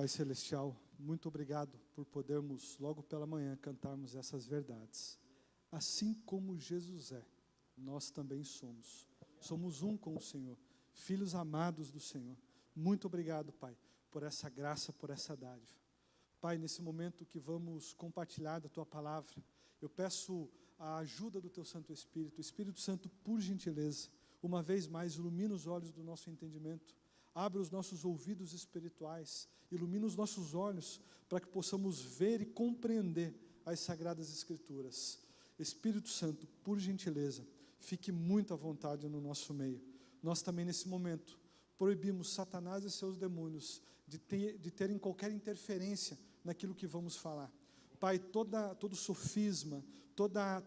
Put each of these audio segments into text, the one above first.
Pai Celestial, muito obrigado por podermos, logo pela manhã, cantarmos essas verdades. Assim como Jesus é, nós também somos. Somos um com o Senhor, filhos amados do Senhor. Muito obrigado, Pai, por essa graça, por essa dádiva. Pai, nesse momento que vamos compartilhar da Tua palavra, eu peço a ajuda do Teu Santo Espírito. Espírito Santo, por gentileza, uma vez mais, ilumina os olhos do nosso entendimento. Abre os nossos ouvidos espirituais, ilumina os nossos olhos, para que possamos ver e compreender as Sagradas Escrituras. Espírito Santo, por gentileza, fique muito à vontade no nosso meio. Nós também, nesse momento, proibimos Satanás e seus demônios de terem qualquer interferência naquilo que vamos falar. Pai, todo sofisma,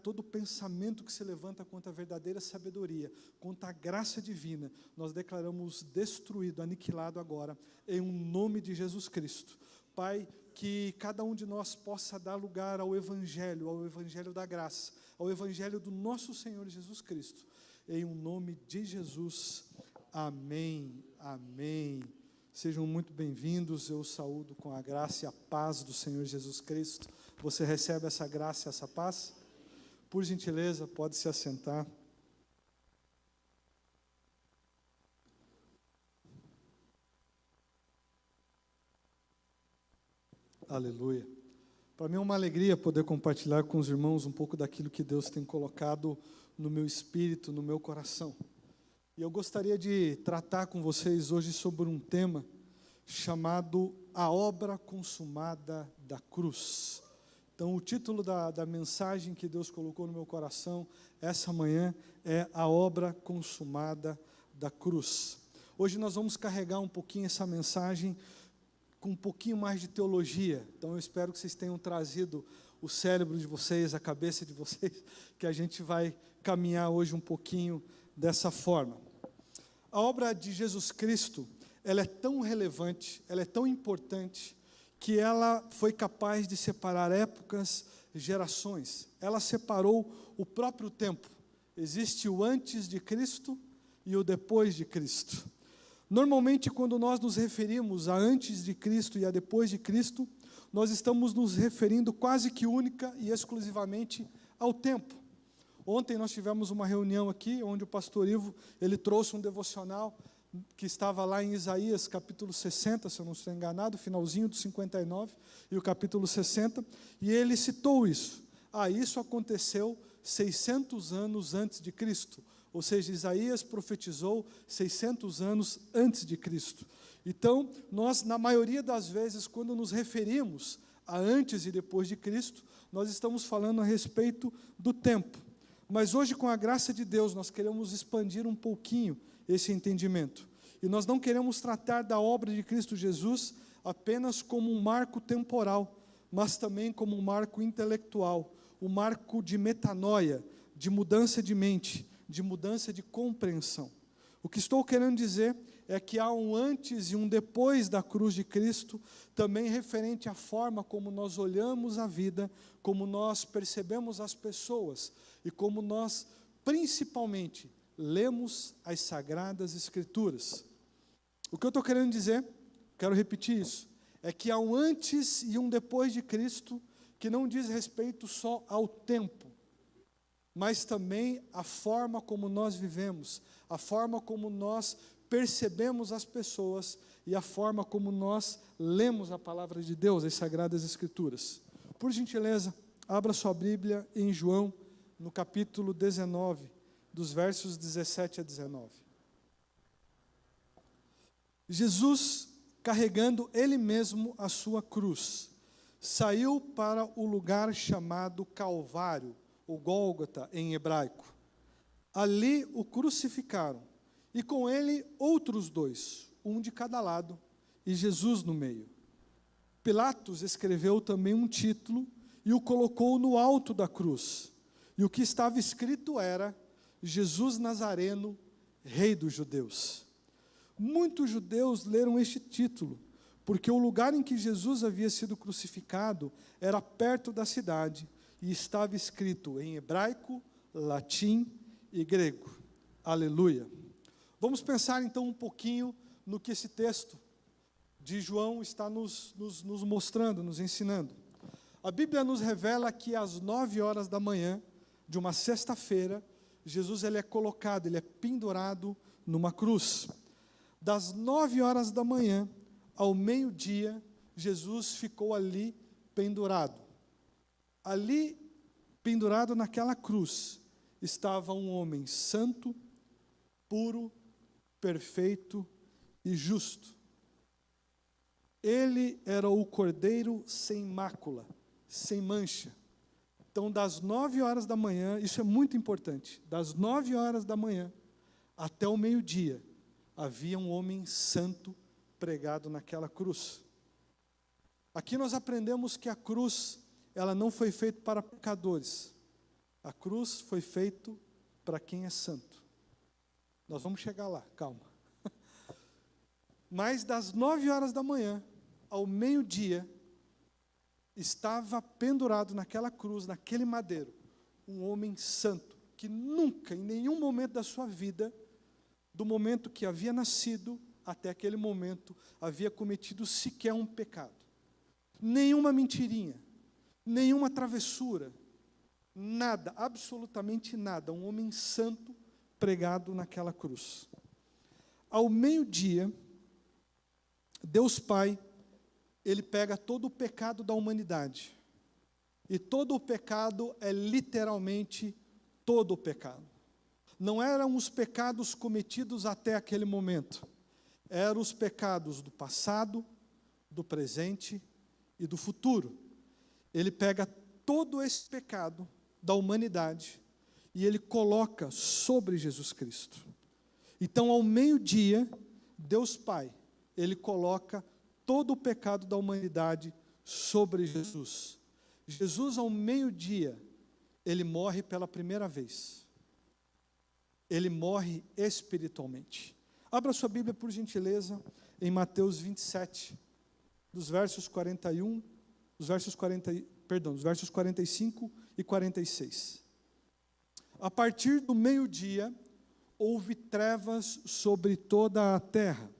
todo pensamento que se levanta contra a verdadeira sabedoria, contra a graça divina, nós declaramos destruído, aniquilado agora, em um nome de Jesus Cristo. Pai, que cada um de nós possa dar lugar ao Evangelho da graça, ao Evangelho do nosso Senhor Jesus Cristo. Em um nome de Jesus, amém, amém. Sejam muito bem-vindos, eu saúdo com a graça e a paz do Senhor Jesus Cristo. Você recebe essa graça e essa paz? Por gentileza, pode se assentar. Aleluia. Para mim é uma alegria poder compartilhar com os irmãos um pouco daquilo que Deus tem colocado no meu espírito, no meu coração. E eu gostaria de tratar com vocês hoje sobre um tema chamado A Obra Consumada da Cruz. Então, o título da mensagem que Deus colocou no meu coração essa manhã é A Obra Consumada da Cruz. Hoje nós vamos carregar um pouquinho essa mensagem com um pouquinho mais de teologia. Então, eu espero que vocês tenham trazido o cérebro de vocês, a cabeça de vocês, que a gente vai caminhar hoje um pouquinho dessa forma. A obra de Jesus Cristo, ela é tão relevante, ela é tão importante, que ela foi capaz de separar épocas, gerações. Ela separou o próprio tempo. Existe o antes de Cristo e o depois de Cristo. Normalmente, quando nós nos referimos a antes de Cristo e a depois de Cristo, nós estamos nos referindo quase que única e exclusivamente ao tempo. Ontem nós tivemos uma reunião aqui, onde o pastor Ivo, ele trouxe um devocional que estava lá em Isaías, capítulo 60, se eu não estou enganado, finalzinho do 59, e o capítulo 60, e ele citou isso. Isso aconteceu 600 anos antes de Cristo, ou seja, Isaías profetizou 600 anos antes de Cristo. Então, nós, na maioria das vezes, quando nos referimos a antes e depois de Cristo, nós estamos falando a respeito do tempo. Mas hoje, com a graça de Deus, nós queremos expandir um pouquinho esse entendimento. E nós não queremos tratar da obra de Cristo Jesus apenas como um marco temporal, mas também como um marco intelectual, um marco de metanoia, de mudança de mente, de mudança de compreensão. O que estou querendo dizer é que há um antes e um depois da cruz de Cristo, também referente à forma como nós olhamos a vida, como nós percebemos as pessoas e como nós, principalmente, lemos as Sagradas Escrituras. O que eu estou querendo dizer, quero repetir isso, é que há um antes e um depois de Cristo, que não diz respeito só ao tempo, mas também à forma como nós vivemos, a forma como nós percebemos as pessoas e a forma como nós lemos a palavra de Deus, as Sagradas Escrituras. Por gentileza, abra sua Bíblia em João, no capítulo 19, dos versos 17 a 19. Jesus, carregando Ele mesmo a sua cruz, saiu para o lugar chamado Calvário, ou Gólgota em hebraico. Ali o crucificaram, e com ele outros dois, um de cada lado, e Jesus no meio. Pilatos escreveu também um título e o colocou no alto da cruz. E o que estava escrito era: Jesus Nazareno, Rei dos Judeus. Muitos judeus leram este título, porque o lugar em que Jesus havia sido crucificado era perto da cidade, e estava escrito em hebraico, latim e grego. Aleluia. Vamos pensar então um pouquinho no que esse texto de João está nos mostrando, nos ensinando. A Bíblia nos revela que às 9 horas da manhã de uma sexta-feira, Jesus ele é colocado, ele é pendurado numa cruz. Das 9 horas da manhã ao meio-dia, Jesus ficou ali pendurado. Ali, pendurado naquela cruz, estava um homem santo, puro, perfeito e justo. Ele era o cordeiro sem mácula, sem mancha. Então, das 9 horas da manhã, isso é muito importante, das 9 horas da manhã até o meio-dia, havia um homem santo pregado naquela cruz. Aqui nós aprendemos que a cruz, ela não foi feita para pecadores. A cruz foi feita para quem é santo. Nós vamos chegar lá, calma. Mas das 9 horas da manhã ao meio-dia, estava pendurado naquela cruz, naquele madeiro, um homem santo, que nunca, em nenhum momento da sua vida, do momento que havia nascido até aquele momento, havia cometido sequer um pecado. Nenhuma mentirinha, nenhuma travessura, nada, absolutamente nada. Um homem santo pregado naquela cruz. Ao meio-dia, Deus Pai, ele pega todo o pecado da humanidade. E todo o pecado é literalmente todo o pecado. Não eram os pecados cometidos até aquele momento. Eram os pecados do passado, do presente e do futuro. Ele pega todo esse pecado da humanidade e ele coloca sobre Jesus Cristo. Então, ao meio-dia, Deus Pai, ele coloca todo o pecado da humanidade sobre Jesus. Jesus, ao meio-dia, ele morre pela primeira vez. Ele morre espiritualmente. Abra sua Bíblia, por gentileza, em Mateus 27, dos versos 45 e 46. A partir do meio-dia, houve trevas sobre toda a terra.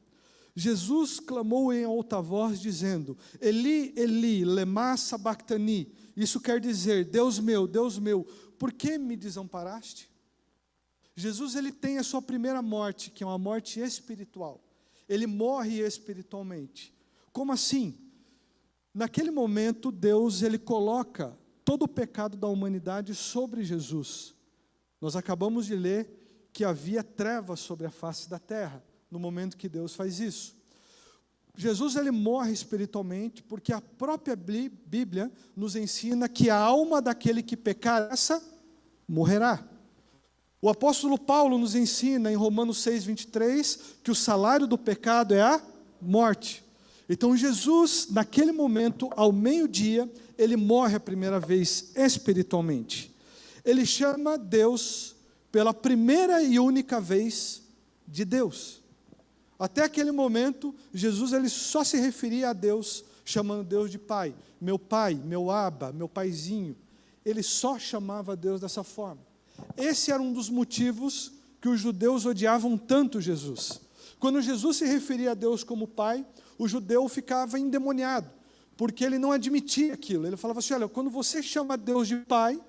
Jesus clamou em alta voz, dizendo: Eli, Eli, lema sabachthani. Isso quer dizer: Deus meu, por que me desamparaste? Jesus, ele tem a sua primeira morte, que é uma morte espiritual. Ele morre espiritualmente. Como assim? Naquele momento, Deus, ele coloca todo o pecado da humanidade sobre Jesus. Nós acabamos de ler que havia trevas sobre a face da terra, no momento que Deus faz isso. Jesus, ele morre espiritualmente, porque a própria Bíblia nos ensina que a alma daquele que pecar, essa morrerá. O apóstolo Paulo nos ensina em Romanos 6:23, que o salário do pecado é a morte. Então Jesus, naquele momento, ao meio-dia, ele morre a primeira vez espiritualmente. Ele chama Deus pela primeira e única vez de Deus. Até aquele momento, Jesus ele só se referia a Deus, chamando Deus de Pai, meu Abba, meu Paizinho. Ele só chamava Deus dessa forma. Esse era um dos motivos que os judeus odiavam tanto Jesus. Quando Jesus se referia a Deus como Pai, o judeu ficava endemoniado, porque ele não admitia aquilo. Ele falava assim: olha, quando você chama Deus de Pai,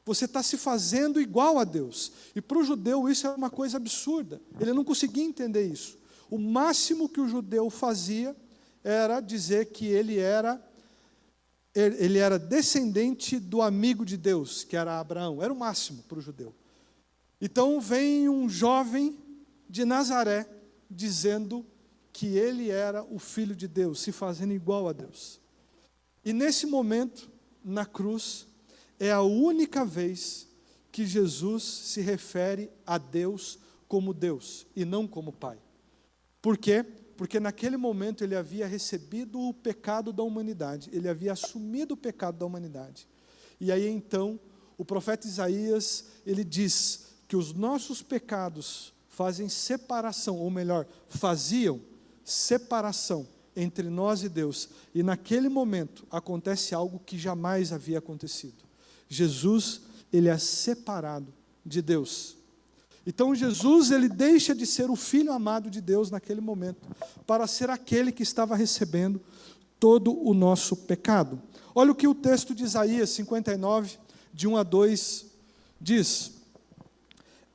você está se fazendo igual a Deus. E para o judeu isso é uma coisa absurda. Ele não conseguia entender isso. O máximo que o judeu fazia era dizer que ele era descendente do amigo de Deus, que era Abraão. Era o máximo para o judeu. Então vem um jovem de Nazaré dizendo que ele era o Filho de Deus, se fazendo igual a Deus. E nesse momento, na cruz, é a única vez que Jesus se refere a Deus como Deus e não como Pai. Por quê? Porque naquele momento ele havia recebido o pecado da humanidade, ele havia assumido o pecado da humanidade. E aí então, o profeta Isaías, ele diz que os nossos pecados fazem separação, ou melhor, faziam separação entre nós e Deus. E naquele momento acontece algo que jamais havia acontecido. Jesus, ele é separado de Deus. Então Jesus, ele deixa de ser o Filho amado de Deus naquele momento, para ser aquele que estava recebendo todo o nosso pecado. Olha o que o texto de Isaías 59, de 1 a 2, diz: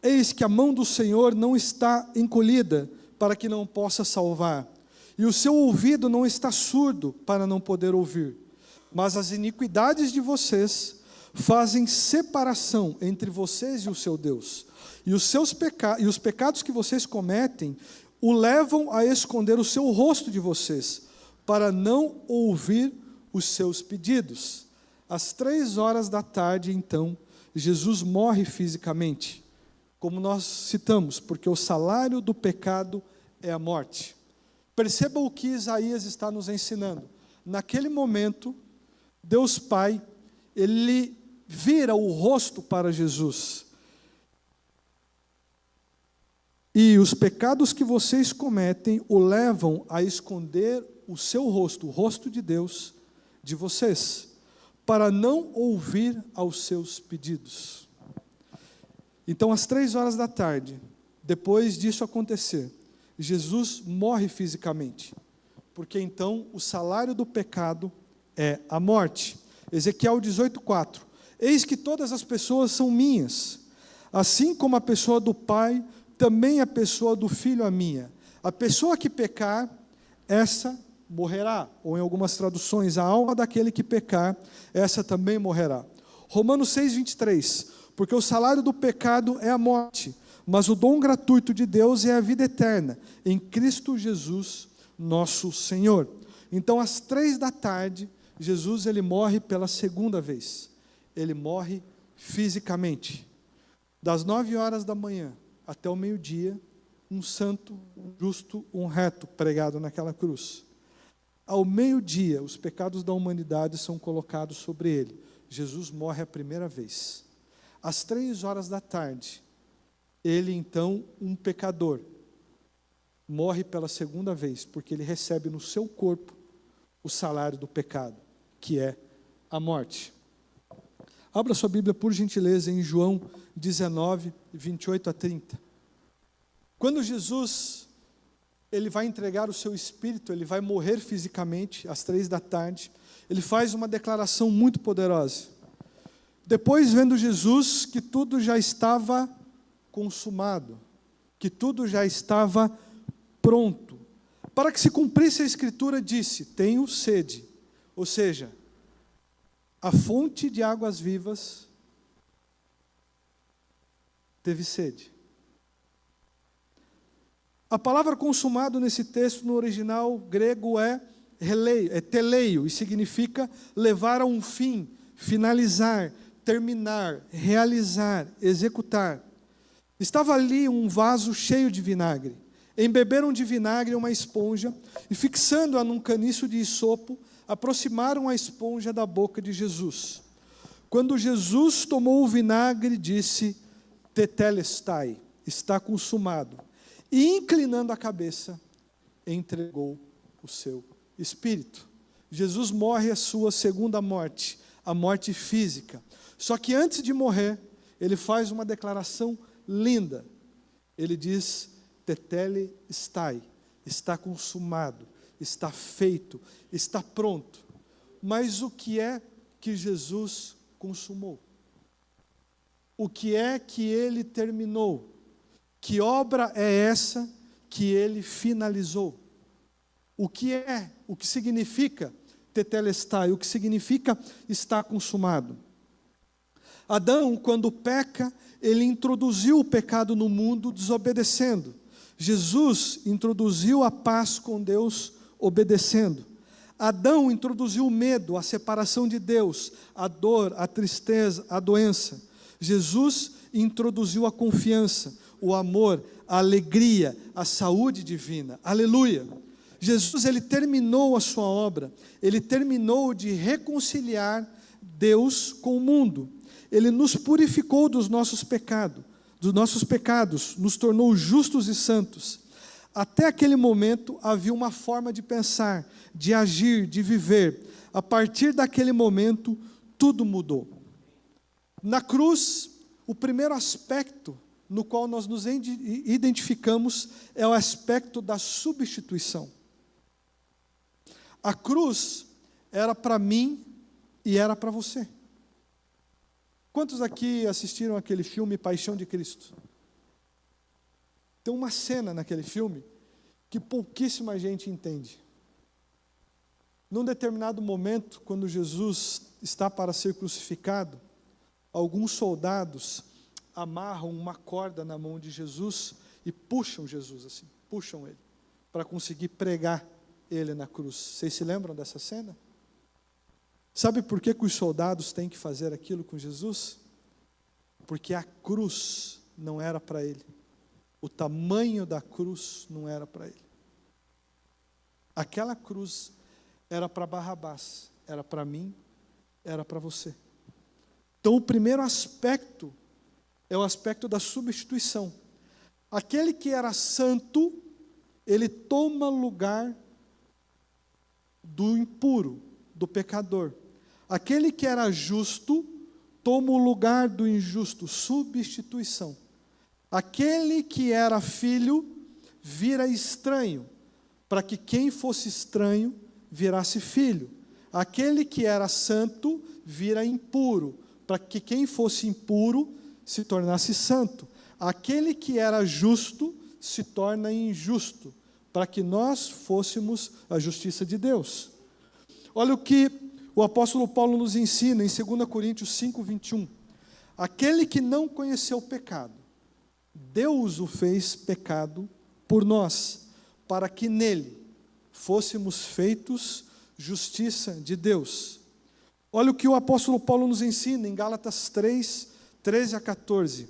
Eis que a mão do Senhor não está encolhida, para que não possa salvar, e o seu ouvido não está surdo, para não poder ouvir. Mas as iniquidades de vocês fazem separação entre vocês e o seu Deus, e os pecados que vocês cometem o levam a esconder o seu rosto de vocês, para não ouvir os seus pedidos. Às 15h, então, Jesus morre fisicamente, como nós citamos, porque o salário do pecado é a morte. Perceba o que Isaías está nos ensinando. Naquele momento, Deus Pai, ele vira o rosto para Jesus. E os pecados que vocês cometem o levam a esconder o seu rosto, o rosto de Deus, de vocês, para não ouvir aos seus pedidos. Então, às 15h, depois disso acontecer, Jesus morre fisicamente, porque então o salário do pecado é a morte. Ezequiel 18:4. Eis que todas as pessoas são minhas, assim como a pessoa do Pai, também a pessoa do Filho é minha. A pessoa que pecar, essa morrerá. Ou em algumas traduções, a alma daquele que pecar, essa também morrerá. Romanos 6:23. Porque o salário do pecado é a morte, mas o dom gratuito de Deus é a vida eterna, em Cristo Jesus, nosso Senhor. Então, às 15h, Jesus, ele morre pela segunda vez. Ele morre fisicamente. Das 9h até o meio-dia, um santo, um justo, um reto pregado naquela cruz. Ao meio-dia, os pecados da humanidade são colocados sobre ele. Jesus morre a primeira vez. Às 15h, ele então, um pecador, morre pela segunda vez, porque ele recebe no seu corpo o salário do pecado, que é a morte. Abra sua Bíblia, por gentileza, em João 19, 28 a 30. Quando Jesus, ele vai entregar o seu espírito, ele vai morrer fisicamente, às 15h, ele faz uma declaração muito poderosa. Depois, vendo Jesus que tudo já estava consumado, que tudo já estava pronto, para que se cumprisse a Escritura, disse: tenho sede. Ou seja, a fonte de águas vivas teve sede. A palavra consumado nesse texto, no original grego, é teleio, e significa levar a um fim, finalizar, terminar, realizar, executar. Estava ali um vaso cheio de vinagre. Embeberam de vinagre uma esponja e, fixando-a num caniço de isopo, aproximaram a esponja da boca de Jesus. Quando Jesus tomou o vinagre, disse: tetelestai, está consumado. E, inclinando a cabeça, entregou o seu espírito. Jesus morre a sua segunda morte, a morte física. Só que antes de morrer, ele faz uma declaração linda. Ele diz: tetelestai, está consumado, está feito, está pronto. Mas o que é que Jesus consumou? O que é que ele terminou? Que obra é essa que ele finalizou? O que significa tetelestai? O que significa está consumado? Adão, quando peca, ele introduziu o pecado no mundo desobedecendo. Jesus introduziu a paz com Deus obedecendo. Adão introduziu o medo, a separação de Deus, a dor, a tristeza, a doença. Jesus introduziu a confiança, o amor, a alegria, a saúde divina. Aleluia! Jesus, ele terminou a sua obra, ele terminou de reconciliar Deus com o mundo. Ele nos purificou dos nossos pecados, nos tornou justos e santos. Até aquele momento havia uma forma de pensar, de agir, de viver. A partir daquele momento, tudo mudou. Na cruz, o primeiro aspecto no qual nós nos identificamos é o aspecto da substituição. A cruz era para mim e era para você. Quantos aqui assistiram aquele filme Paixão de Cristo? Tem uma cena naquele filme que pouquíssima gente entende. Num determinado momento, quando Jesus está para ser crucificado, alguns soldados amarram uma corda na mão de Jesus e puxam Jesus assim, puxam ele, para conseguir pregar ele na cruz. Vocês se lembram dessa cena? Sabe por que os soldados têm que fazer aquilo com Jesus? Porque a cruz não era para ele. O tamanho da cruz não era para ele. Aquela cruz era para Barrabás, era para mim, era para você. Então o primeiro aspecto é o aspecto da substituição. Aquele que era santo, ele toma lugar do impuro, do pecador. Aquele que era justo, toma o lugar do injusto, substituição. Aquele que era filho, vira estranho, para que quem fosse estranho, virasse filho. Aquele que era santo, vira impuro, para que quem fosse impuro, se tornasse santo. Aquele que era justo, se torna injusto, para que nós fôssemos a justiça de Deus. Olha o que o apóstolo Paulo nos ensina em 2 Coríntios 5, 21. Aquele que não conheceu o pecado, Deus o fez pecado por nós, para que nele fôssemos feitos justiça de Deus. Olha o que o apóstolo Paulo nos ensina em Gálatas 3, 13 a 14.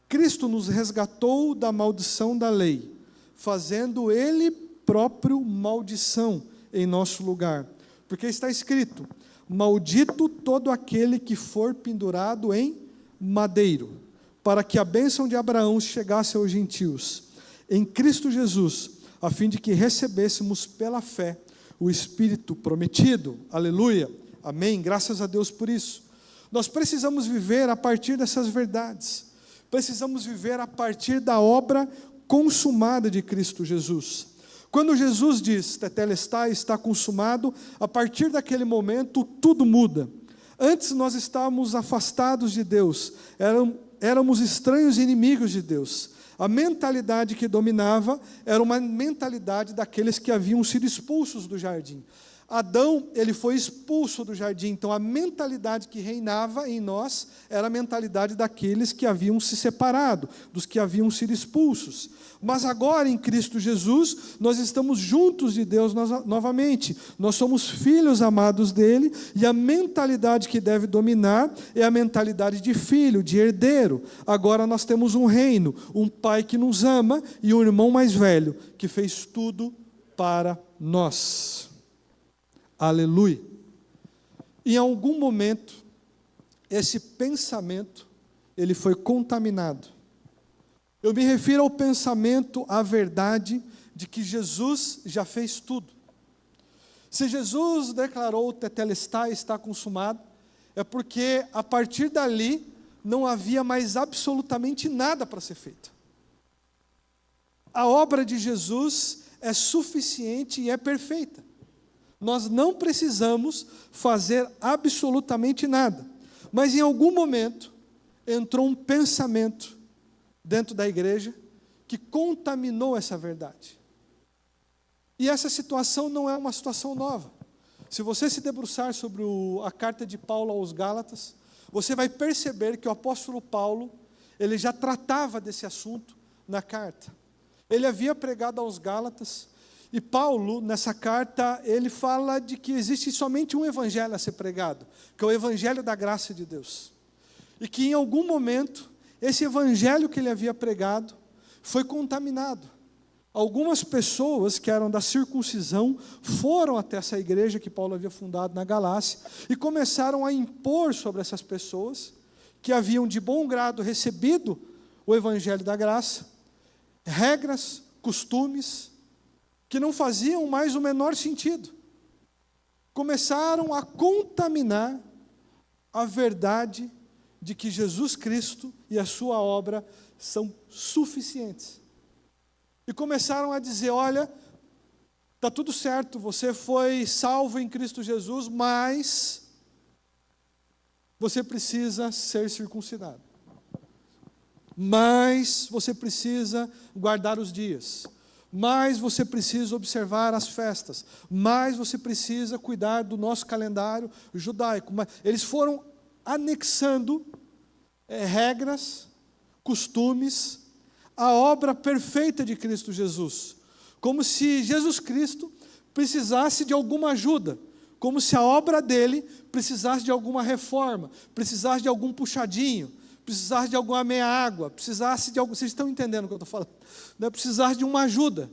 Cristo nos resgatou da maldição da lei, fazendo Ele próprio maldição em nosso lugar. Porque está escrito: maldito todo aquele que for pendurado em madeiro, para que a bênção de Abraão chegasse aos gentios, em Cristo Jesus, a fim de que recebêssemos pela fé o Espírito prometido. Aleluia, amém, graças a Deus por isso. Nós precisamos viver a partir dessas verdades, precisamos viver a partir da obra consumada de Cristo Jesus. Quando Jesus diz, tetelestai, está consumado, a partir daquele momento tudo muda. Antes nós estávamos afastados de Deus, éramos estranhos e inimigos de Deus. A mentalidade que dominava era uma mentalidade daqueles que haviam sido expulsos do jardim. Adão, ele foi expulso do jardim, então a mentalidade que reinava em nós era a mentalidade daqueles que haviam se separado, dos que haviam sido expulsos. Mas agora em Cristo Jesus, nós estamos juntos de Deus novamente, nós somos filhos amados dele, e a mentalidade que deve dominar é a mentalidade de filho, de herdeiro. Agora nós temos um reino, um pai que nos ama e um irmão mais velho, que fez tudo para nós. Aleluia. Em algum momento, esse pensamento, ele foi contaminado. Eu me refiro ao pensamento, à verdade, de que Jesus já fez tudo. Se Jesus declarou tetelestai, está consumado, é porque a partir dali, não havia mais absolutamente nada para ser feito. A obra de Jesus é suficiente e é perfeita. Nós não precisamos fazer absolutamente nada. Mas em algum momento, entrou um pensamento dentro da igreja que contaminou essa verdade. E essa situação não é uma situação nova. Se você se debruçar sobre a carta de Paulo aos Gálatas, você vai perceber que o apóstolo Paulo, ele já tratava desse assunto na carta. Ele havia pregado aos Gálatas. E Paulo, nessa carta, ele fala de que existe somente um evangelho a ser pregado, que é o evangelho da graça de Deus. E que em algum momento, esse evangelho que ele havia pregado, foi contaminado. Algumas pessoas que eram da circuncisão, foram até essa igreja que Paulo havia fundado na Galácia, e começaram a impor sobre essas pessoas, que haviam de bom grado recebido o evangelho da graça, regras, costumes, que não faziam mais o menor sentido. Começaram a contaminar a verdade de que Jesus Cristo e a sua obra são suficientes. E começaram a dizer, olha, está tudo certo, você foi salvo em Cristo Jesus, mas você precisa ser circuncidado. Mas você precisa guardar os dias. Mas você precisa observar as festas. Mas você precisa cuidar do nosso calendário judaico. Eles foram anexando regras, costumes, a obra perfeita de Cristo Jesus. Como se Jesus Cristo precisasse de alguma ajuda. Como se a obra dele precisasse de alguma reforma, precisasse de algum puxadinho, precisasse de alguma meia-água, precisasse de algo. Vocês estão entendendo o que eu estou falando? Não é precisasse de uma ajuda.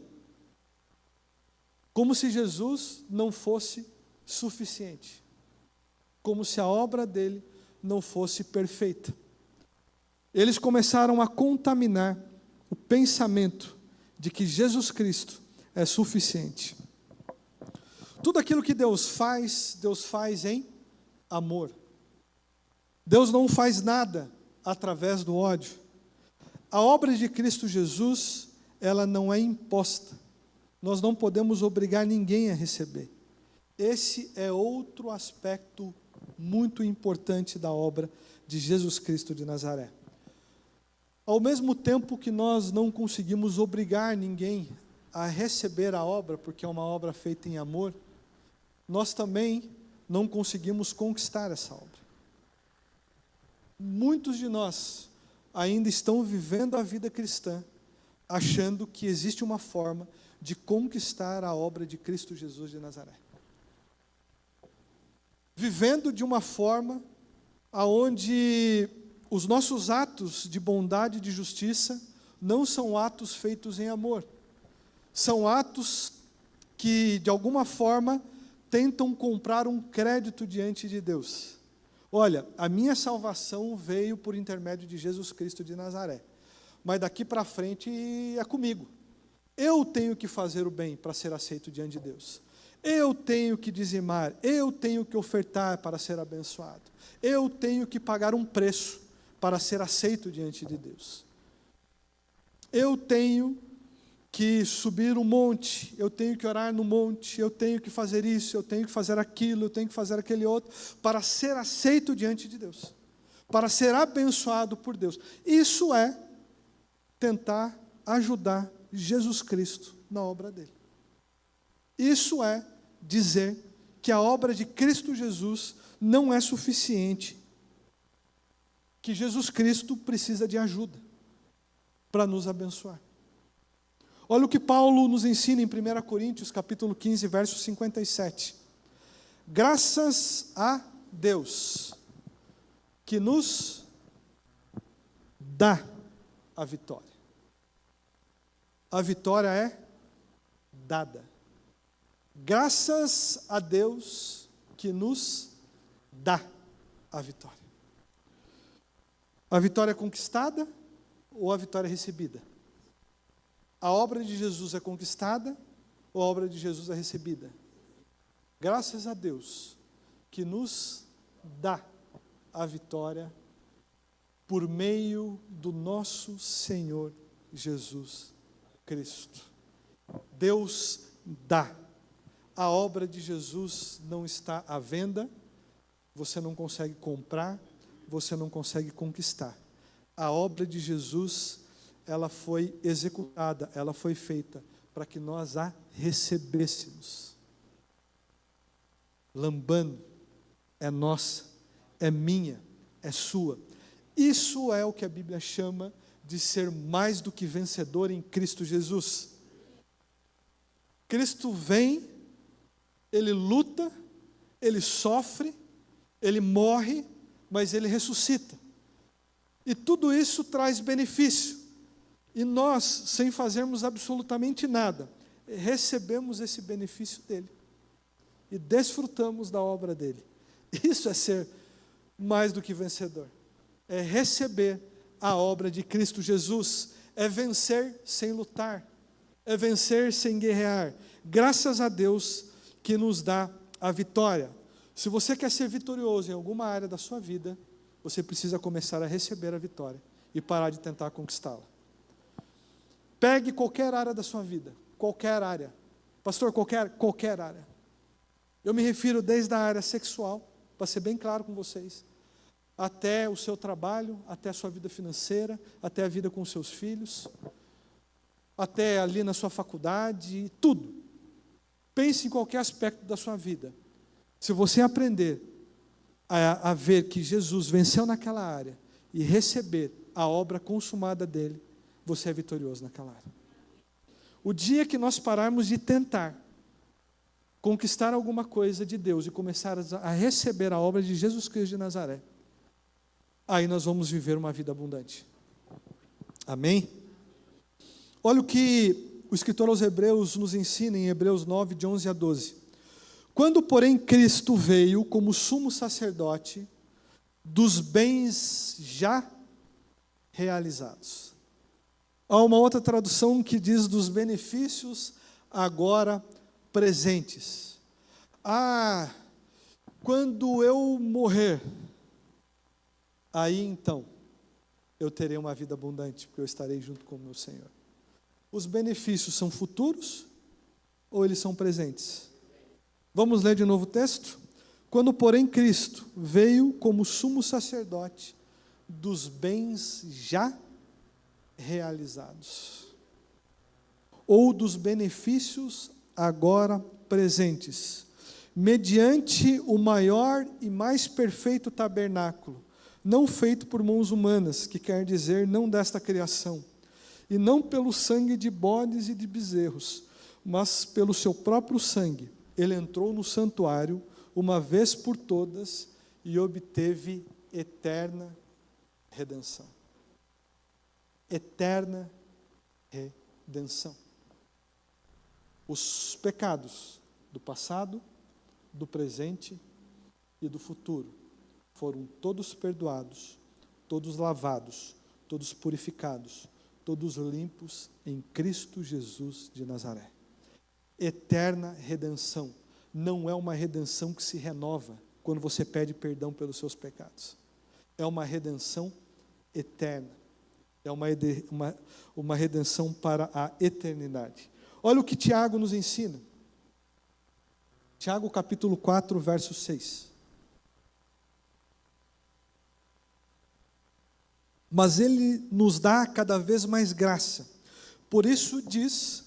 Como se Jesus não fosse suficiente. Como se a obra dele não fosse perfeita. Eles começaram a contaminar o pensamento de que Jesus Cristo é suficiente. Tudo aquilo que Deus faz em amor. Deus não faz nada através do ódio. A obra de Cristo Jesus, ela não é imposta. Nós não podemos obrigar ninguém a receber. Esse é outro aspecto muito importante da obra de Jesus Cristo de Nazaré. Ao mesmo tempo que nós não conseguimos obrigar ninguém a receber a obra, porque é uma obra feita em amor, nós também não conseguimos conquistar essa obra. Muitos de nós ainda estão vivendo a vida cristã, achando que existe uma forma de conquistar a obra de Cristo Jesus de Nazaré. Vivendo de uma forma onde os nossos atos de bondade e de justiça não são atos feitos em amor. São atos que, de alguma forma, tentam comprar um crédito diante de Deus. Olha, a minha salvação veio por intermédio de Jesus Cristo de Nazaré. Mas daqui para frente é comigo. Eu tenho que fazer o bem para ser aceito diante de Deus. Eu tenho que dizimar, eu tenho que ofertar para ser abençoado. Eu tenho que pagar um preço para ser aceito diante de Deus. Eu tenho que subir um monte, eu tenho que orar no monte, eu tenho que fazer isso, eu tenho que fazer aquilo, eu tenho que fazer aquele outro, para ser aceito diante de Deus, para ser abençoado por Deus. Isso é tentar ajudar Jesus Cristo na obra dele. Isso é dizer que a obra de Cristo Jesus não é suficiente, que Jesus Cristo precisa de ajuda para nos abençoar. Olha o que Paulo nos ensina em 1 Coríntios, capítulo 15, verso 57. Graças a Deus, que nos dá a vitória. A vitória é dada. Graças a Deus, que nos dá a vitória. A vitória é conquistada ou a vitória é recebida? A obra de Jesus é conquistada ou a obra de Jesus é recebida? Graças a Deus que nos dá a vitória por meio do nosso Senhor Jesus Cristo. Deus dá. A obra de Jesus não está à venda, você não consegue comprar, você não consegue conquistar. A obra de Jesus, ela foi executada, ela foi feita para que nós a recebêssemos. Lambano é nossa, é minha, é sua. Isso é o que a Bíblia chama de ser mais do que vencedor em Cristo Jesus. Cristo vem, Ele luta, Ele sofre, Ele morre, mas Ele ressuscita. E tudo isso traz benefício. E nós, sem fazermos absolutamente nada, recebemos esse benefício dEle. E desfrutamos da obra dEle. Isso é ser mais do que vencedor. É receber a obra de Cristo Jesus. É vencer sem lutar. É vencer sem guerrear. Graças a Deus que nos dá a vitória. Se você quer ser vitorioso em alguma área da sua vida, você precisa começar a receber a vitória e parar de tentar conquistá-la. Pegue qualquer área da sua vida, qualquer área. Pastor, qualquer área. Eu me refiro desde a área sexual, para ser bem claro com vocês, até o seu trabalho, até a sua vida financeira, até a vida com os seus filhos, até ali na sua faculdade, tudo. Pense em qualquer aspecto da sua vida. Se você aprender a ver que Jesus venceu naquela área e receber a obra consumada dele, você é vitorioso naquela área. O dia que nós pararmos de tentar conquistar alguma coisa de Deus e começar a receber a obra de Jesus Cristo de Nazaré, aí nós vamos viver uma vida abundante. Amém? Olha o que o escritor aos Hebreus nos ensina em Hebreus 9, de 11 a 12. Quando, porém, Cristo veio como sumo sacerdote dos bens já realizados. Há uma outra tradução que diz dos benefícios agora presentes. Quando eu morrer, aí então eu terei uma vida abundante, porque eu estarei junto com o meu Senhor. Os benefícios são futuros ou eles são presentes? Vamos ler de novo o texto? Quando, porém, Cristo veio como sumo sacerdote dos bens já realizados, ou dos benefícios agora presentes, mediante o maior e mais perfeito tabernáculo, não feito por mãos humanas, que quer dizer, não desta criação, e não pelo sangue de bodes e de bezerros, mas pelo seu próprio sangue, ele entrou no santuário, uma vez por todas, e obteve eterna redenção. Eterna redenção. Os pecados do passado, do presente e do futuro foram todos perdoados, todos lavados, todos purificados, todos limpos em Cristo Jesus de Nazaré. Eterna redenção. Não é uma redenção que se renova quando você pede perdão pelos seus pecados. É uma redenção eterna. É uma redenção para a eternidade. Olha o que Tiago nos ensina. Tiago capítulo 4, verso 6. Mas ele nos dá cada vez mais graça. Por isso diz,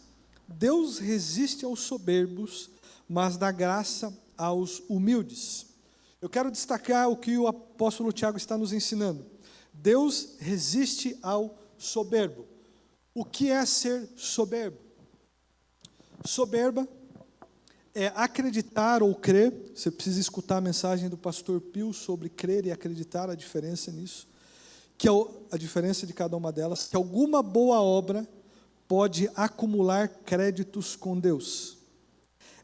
Deus resiste aos soberbos, mas dá graça aos humildes. Eu quero destacar o que o apóstolo Tiago está nos ensinando. Deus resiste ao soberbo. O que é ser soberbo? Soberba é acreditar ou crer. Você precisa escutar a mensagem do pastor Pio sobre crer e acreditar, a diferença nisso, que é a diferença de cada uma delas, que alguma boa obra pode acumular créditos com Deus.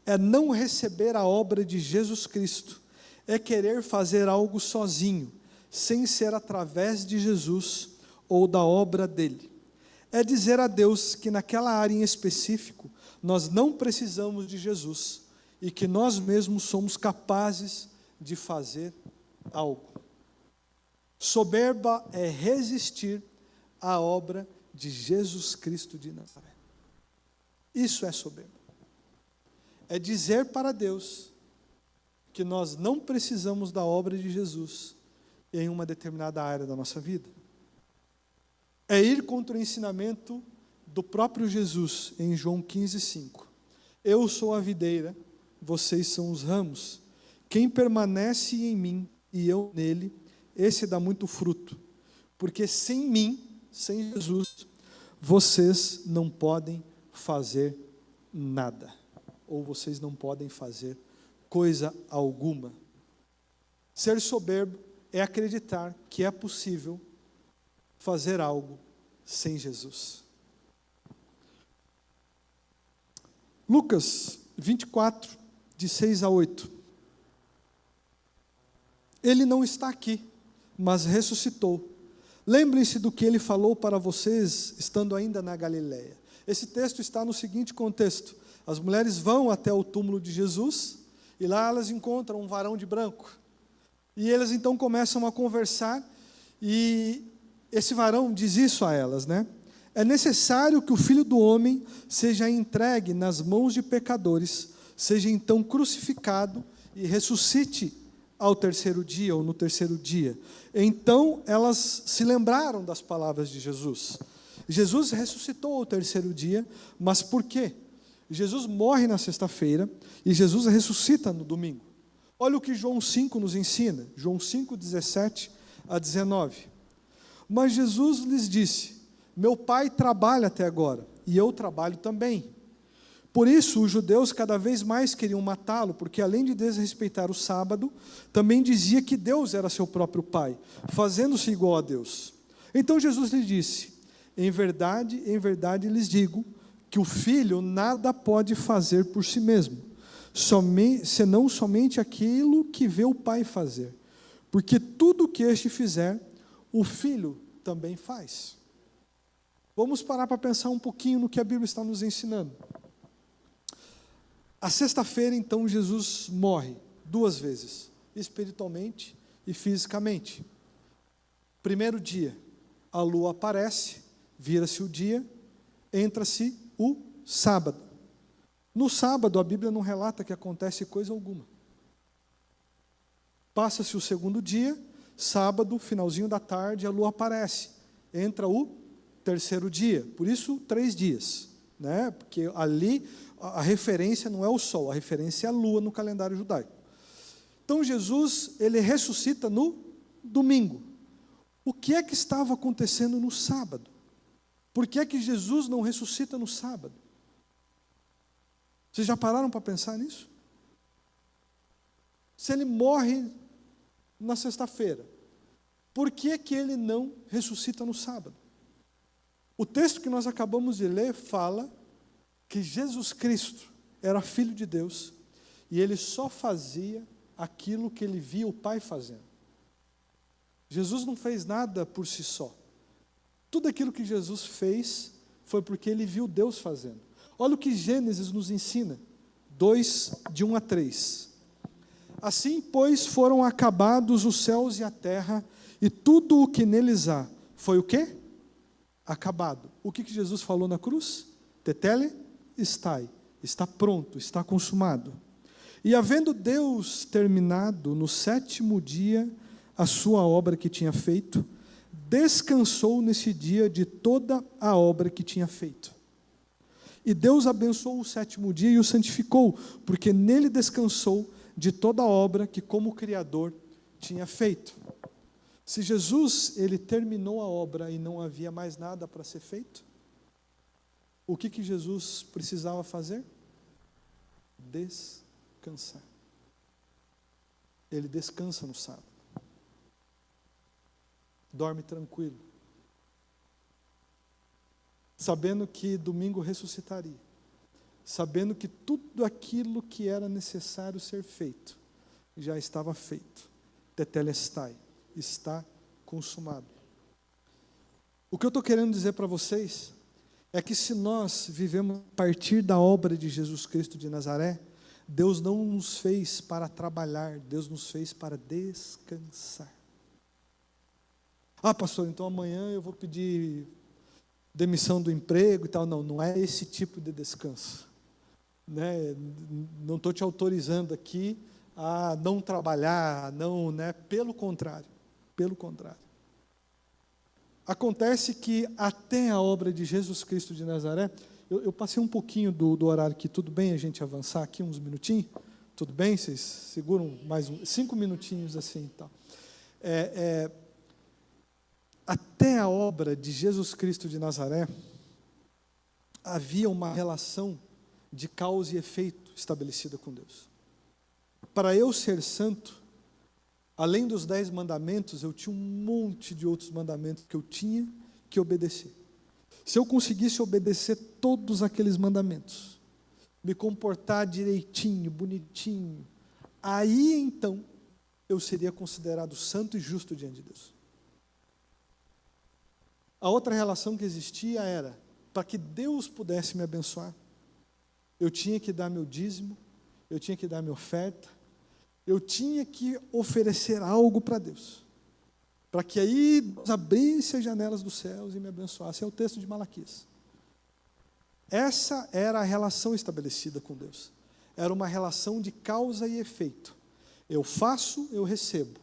É não receber a obra de Jesus Cristo, é querer fazer algo sozinho, sem ser através de Jesus ou da obra dele. É dizer a Deus que naquela área em específico, nós não precisamos de Jesus e que nós mesmos somos capazes de fazer algo. Soberba é resistir à obra de Jesus Cristo de Nazaré. Isso é soberba. É dizer para Deus que nós não precisamos da obra de Jesus em uma determinada área da nossa vida. É ir contra o ensinamento do próprio Jesus em João 15:5. Eu sou a videira, vocês são os ramos. Quem permanece em mim e eu nele, esse dá muito fruto. Porque sem mim, sem Jesus, vocês não podem fazer nada. Ou vocês não podem fazer coisa alguma. Ser soberbo é acreditar que é possível fazer algo sem Jesus. Lucas 24, de 6 a 8. Ele não está aqui, mas ressuscitou. Lembrem-se do que ele falou para vocês, estando ainda na Galileia. Esse texto está no seguinte contexto. As mulheres vão até o túmulo de Jesus, e lá elas encontram um varão de branco. E eles então começam a conversar, e esse varão diz isso a elas, né? É necessário que o Filho do Homem seja entregue nas mãos de pecadores, seja então crucificado e ressuscite ao terceiro dia, ou no terceiro dia. Então elas se lembraram das palavras de Jesus. Jesus ressuscitou ao terceiro dia, mas por quê? Jesus morre na sexta-feira e Jesus ressuscita no domingo. Olha o que João 5 nos ensina, João 5, 17 a 19. Mas Jesus lhes disse: meu Pai trabalha até agora, e eu trabalho também. Por isso, os judeus cada vez mais queriam matá-lo, porque além de desrespeitar o sábado, também dizia que Deus era seu próprio Pai, fazendo-se igual a Deus. Então Jesus lhe disse: em verdade lhes digo, que o Filho nada pode fazer por si mesmo, senão somente aquilo que vê o Pai fazer. Porque tudo o que este fizer, o Filho também faz. Vamos parar para pensar um pouquinho no que a Bíblia está nos ensinando. A sexta-feira, então, Jesus morre 2 vezes, espiritualmente e fisicamente. Primeiro dia, a lua aparece, vira-se o dia, entra-se o sábado. No sábado, a Bíblia não relata que acontece coisa alguma. Passa-se o segundo dia, sábado, finalzinho da tarde, a lua aparece. Entra o terceiro dia, por isso 3 dias, né? Porque ali a referência não é o sol, a referência é a lua no calendário judaico. Então Jesus, ele ressuscita no domingo. O que é que estava acontecendo no sábado? Por que é que Jesus não ressuscita no sábado? Vocês já pararam para pensar nisso? Se ele morre na sexta-feira, por que é que ele não ressuscita no sábado? O texto que nós acabamos de ler fala que Jesus Cristo era Filho de Deus e ele só fazia aquilo que ele via o Pai fazendo. Jesus não fez nada por si só. Tudo aquilo que Jesus fez foi porque ele viu Deus fazendo. Olha o que Gênesis nos ensina, 2, de 1 a 3. Assim, pois, foram acabados os céus e a terra, e tudo o que neles há. Foi o quê? Acabado. O que Jesus falou na cruz? Tetele estai, está pronto, está consumado. E havendo Deus terminado no 7º dia a sua obra que tinha feito, descansou nesse dia de toda a obra que tinha feito. E Deus abençoou o 7º dia e o santificou, porque nele descansou de toda a obra que como Criador tinha feito. Se Jesus, ele terminou a obra e não havia mais nada para ser feito, o que Jesus precisava fazer? Descansar. Ele descansa no sábado. Dorme tranquilo. Sabendo que domingo ressuscitaria. Sabendo que tudo aquilo que era necessário ser feito, já estava feito. Tetelestai. Está consumado. O que eu estou querendo dizer para vocês é que se nós vivemos a partir da obra de Jesus Cristo de Nazaré, Deus não nos fez para trabalhar, Deus nos fez para descansar. Ah, pastor, então amanhã eu vou pedir demissão do emprego e tal. Não, não é esse tipo de descanso. Né? Não estou te autorizando aqui a não trabalhar, não, né? Pelo contrário. Pelo contrário. Acontece que até a obra de Jesus Cristo de Nazaré, eu passei um pouquinho do horário aqui, tudo bem a gente avançar aqui uns minutinhos? Tudo bem? Vocês seguram mais 5 minutinhos assim e tal. Até a obra de Jesus Cristo de Nazaré, havia uma relação de causa e efeito estabelecida com Deus. Para eu ser santo, além dos 10 mandamentos, eu tinha um monte de outros mandamentos que eu tinha que obedecer. Se eu conseguisse obedecer todos aqueles mandamentos, me comportar direitinho, bonitinho, aí então eu seria considerado santo e justo diante de Deus. A outra relação que existia era, para que Deus pudesse me abençoar, eu tinha que dar meu dízimo, eu tinha que dar minha oferta, eu tinha que oferecer algo para Deus. para que aí Deus abrisse as janelas dos céus e me abençoasse. É o texto de Malaquias. Essa era a relação estabelecida com Deus. Era uma relação de causa e efeito. Eu faço, eu recebo.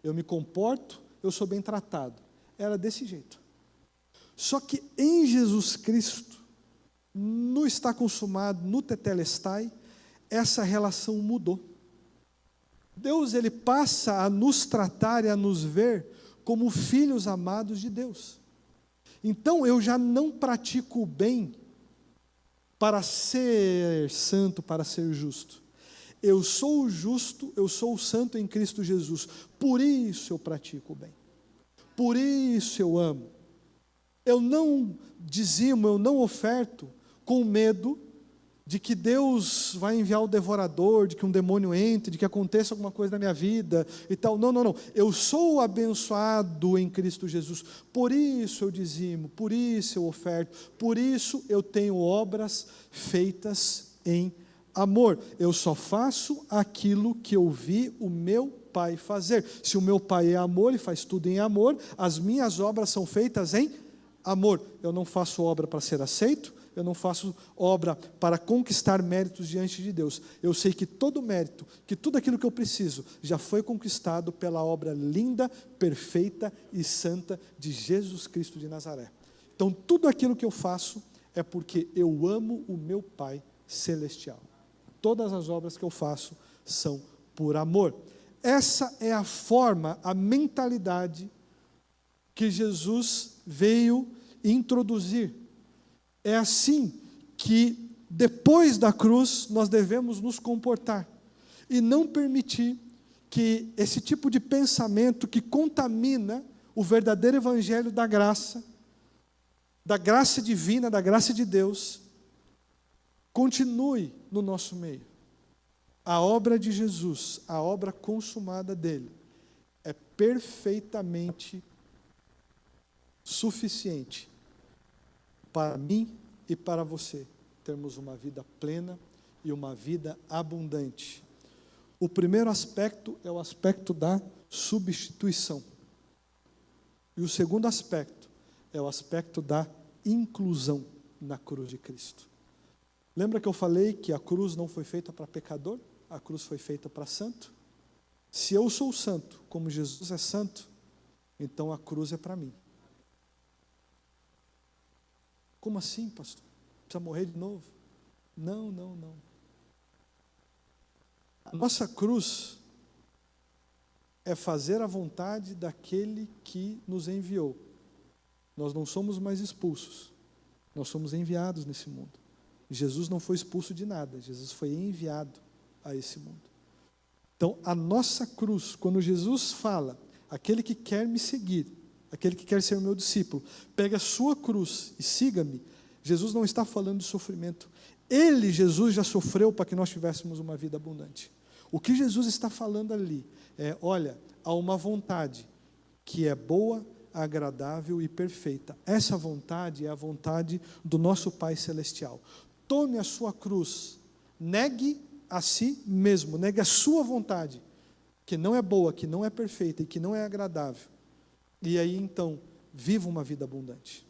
Eu me comporto, eu sou bem tratado. Era desse jeito. Só que em Jesus Cristo, no está consumado, no tetelestai, essa relação mudou. Deus, ele passa a nos tratar e a nos ver como filhos amados de Deus. Então eu já não pratico o bem para ser santo, para ser justo. Eu sou o justo, eu sou o santo em Cristo Jesus. Por isso eu pratico o bem. Por isso eu amo. Eu não dizimo, eu não oferto com medo de que Deus vai enviar o devorador, de que um demônio entre, de que aconteça alguma coisa na minha vida e tal. Não, não, não. Eu sou abençoado em Cristo Jesus. Por isso eu dizimo, por isso eu oferto, por isso eu tenho obras feitas em amor. Eu só faço aquilo que eu vi o meu Pai fazer. Se o meu Pai é amor e faz tudo em amor, as minhas obras são feitas em amor. Eu não faço obra para ser aceito, eu não faço obra para conquistar méritos diante de Deus. Eu sei que todo mérito, que tudo aquilo que eu preciso, já foi conquistado pela obra linda, perfeita e santa de Jesus Cristo de Nazaré. Então, tudo aquilo que eu faço é porque eu amo o meu Pai celestial. Todas as obras que eu faço são por amor. Essa é a forma, a mentalidade que Jesus veio introduzir. É assim que, depois da cruz, nós devemos nos comportar e não permitir que esse tipo de pensamento que contamina o verdadeiro evangelho da graça divina, da graça de Deus, continue no nosso meio. A obra de Jesus, a obra consumada dele, é perfeitamente suficiente para mim e para você termos uma vida plena e uma vida abundante. O primeiro aspecto é o aspecto da substituição. E o segundo aspecto é o aspecto da inclusão na cruz de Cristo. Lembra que eu falei que a cruz não foi feita para pecador? A cruz foi feita para santo? Se eu sou santo, como Jesus é santo, então a cruz é para mim. Como assim, pastor? Precisa morrer de novo? Não, não, não. A nossa cruz é fazer a vontade daquele que nos enviou. Nós não somos mais expulsos, nós somos enviados nesse mundo. Jesus não foi expulso de nada, Jesus foi enviado a esse mundo. Então, a nossa cruz, quando Jesus fala, aquele que quer me seguir, aquele que quer ser o meu discípulo, pega a sua cruz e siga-me, Jesus não está falando de sofrimento. Ele, Jesus, já sofreu para que nós tivéssemos uma vida abundante. O que Jesus está falando ali é, olha, há uma vontade que é boa, agradável e perfeita. Essa vontade é a vontade do nosso Pai Celestial. Tome a sua cruz, negue a si mesmo, negue a sua vontade, que não é boa, que não é perfeita e que não é agradável. E aí, então, viva uma vida abundante.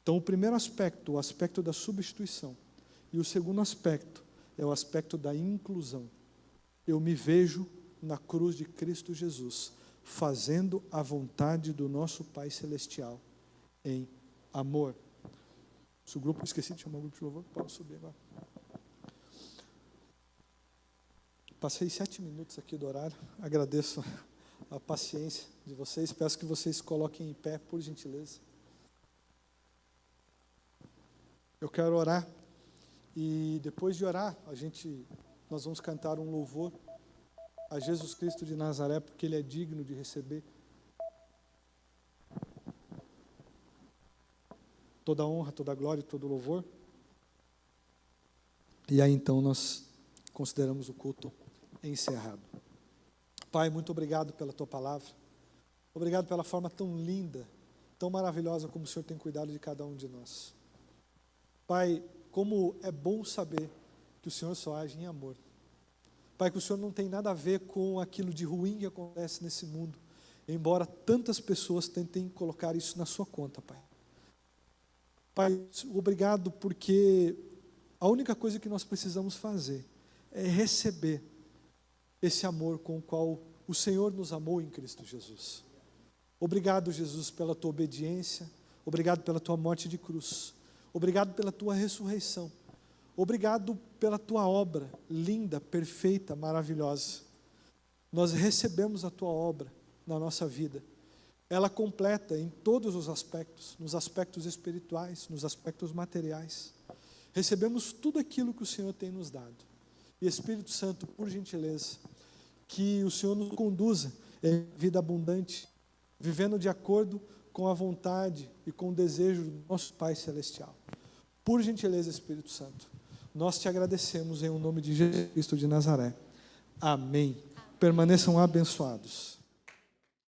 Então, o primeiro aspecto, o aspecto da substituição. E o segundo aspecto é o aspecto da inclusão. Eu me vejo na cruz de Cristo Jesus, fazendo a vontade do nosso Pai Celestial em amor. Se o grupo, esqueci de chamar o grupo de louvor, pode subir agora. Passei 7 minutos aqui do horário, agradeço a paciência de vocês, peço que vocês coloquem em pé, por gentileza. Eu quero orar, e depois de orar, nós vamos cantar um louvor a Jesus Cristo de Nazaré, porque Ele é digno de receber toda a honra, toda a glória e todo o louvor. E aí então nós consideramos o culto encerrado. Pai, muito obrigado pela Tua palavra. Obrigado pela forma tão linda, tão maravilhosa como o Senhor tem cuidado de cada um de nós. Pai, como é bom saber que o Senhor só age em amor. Pai, que o Senhor não tem nada a ver com aquilo de ruim que acontece nesse mundo. embora tantas pessoas tentem colocar isso na sua conta, Pai. Pai, obrigado, porque a única coisa que nós precisamos fazer é receber esse amor com o qual o Senhor nos amou em Cristo Jesus. Obrigado, Jesus, pela tua obediência, obrigado pela tua morte de cruz, obrigado pela tua ressurreição, obrigado pela tua obra linda, perfeita, maravilhosa. Nós recebemos a tua obra na nossa vida. Ela completa em todos os aspectos, nos aspectos espirituais, nos aspectos materiais. Recebemos tudo aquilo que o Senhor tem nos dado. E Espírito Santo, por gentileza, que o Senhor nos conduza em vida abundante, vivendo de acordo com a vontade e com o desejo do nosso Pai Celestial. Por gentileza, Espírito Santo, nós te agradecemos em nome de Jesus Cristo de Nazaré. Amém. Permaneçam abençoados.